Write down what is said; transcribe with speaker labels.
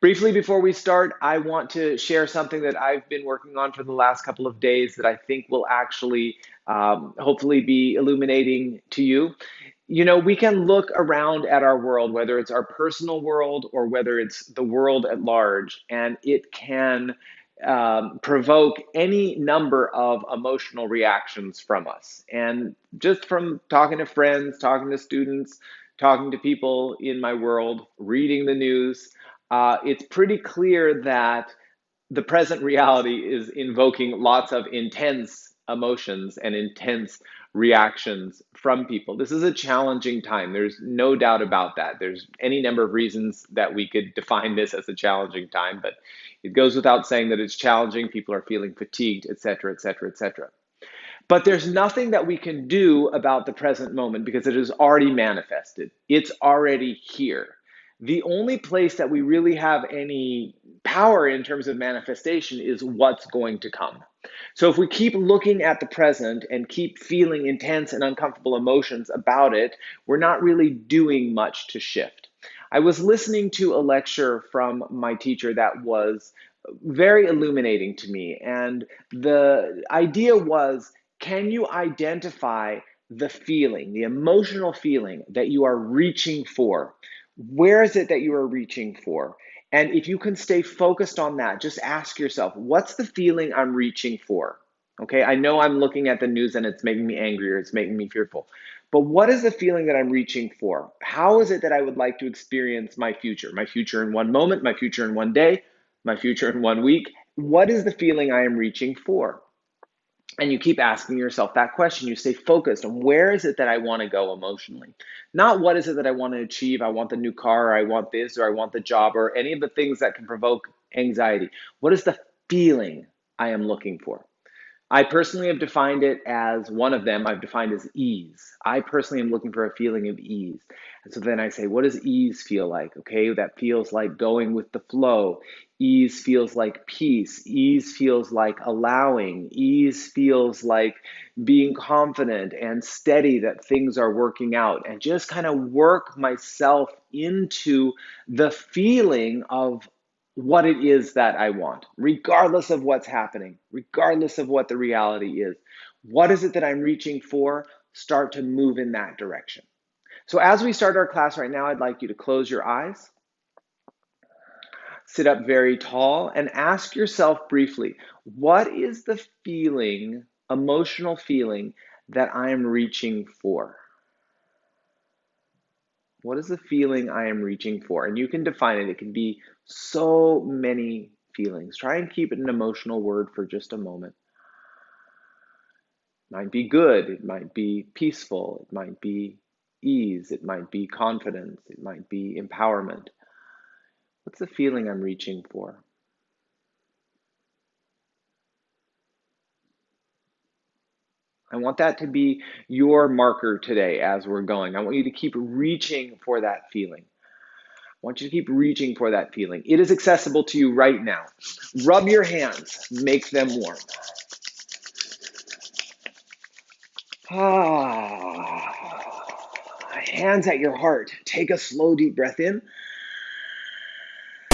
Speaker 1: Briefly before we start, I want to share something that I've been working on for the last couple of days that I think will actually hopefully be illuminating to you. You know, we can look around at our world, whether it's our personal world or whether it's the world at large, and it can provoke any number of emotional reactions from us. And just from talking to friends, talking to students, talking to people in my world, reading the news, it's pretty clear that the present reality is invoking lots of intense emotions and intense reactions from people. This is a challenging time. There's no doubt about that. There's any number of reasons that we could define this as a challenging time, but it goes without saying that it's challenging. People are feeling fatigued, et cetera, et cetera, et cetera. But there's nothing that we can do about the present moment because it is already manifested. It's already here. The only place that we really have any power in terms of manifestation is what's going to come. So if we keep looking at the present and keep feeling intense and uncomfortable emotions about it, we're not really doing much to shift. I was listening to a lecture from my teacher that was very illuminating to me. And the idea was, can you identify the feeling, the emotional feeling that you are reaching for? Where is it that you are reaching for? And if you can stay focused on that, just ask yourself, what's the feeling I'm reaching for? Okay, I know I'm looking at the news and it's making me angry or it's making me fearful. But what is the feeling that I'm reaching for? How is it that I would like to experience my future? My future in one moment, my future in one day, my future in one week? What is the feeling I am reaching for? And you keep asking yourself that question. You stay focused on where is it that I want to go emotionally? Not what is it that I want to achieve? I want the new car, or I want this, or I want the job, or any of the things that can provoke anxiety. What is the feeling I am looking for? I personally have defined it as one of them I've defined as ease. I personally am looking for a feeling of ease. And so then I say, what does ease feel like? Okay, that feels like going with the flow. Ease feels like peace. Ease feels like allowing. Ease feels like being confident and steady that things are working out, and just kind of work myself into the feeling of what it is that I want, regardless of what's happening, regardless of what the reality is. What is it that I'm reaching for? Start to move in that direction. So, as we start our class right now, I'd like you to close your eyes, sit up very tall, and ask yourself briefly, what is the feeling, emotional feeling, that I am reaching for? What is the feeling I am reaching for? And you can define it. It can be so many feelings. Try and keep it an emotional word for just a moment. It might be good. It might be peaceful. It might be ease. It might be confidence. It might be empowerment. What's the feeling I'm reaching for? I want that to be your marker today as we're going. I want you to keep reaching for that feeling. I want you to keep reaching for that feeling. It is accessible to you right now. Rub your hands, make them warm. Ah, hands at your heart. Take a slow, deep breath in.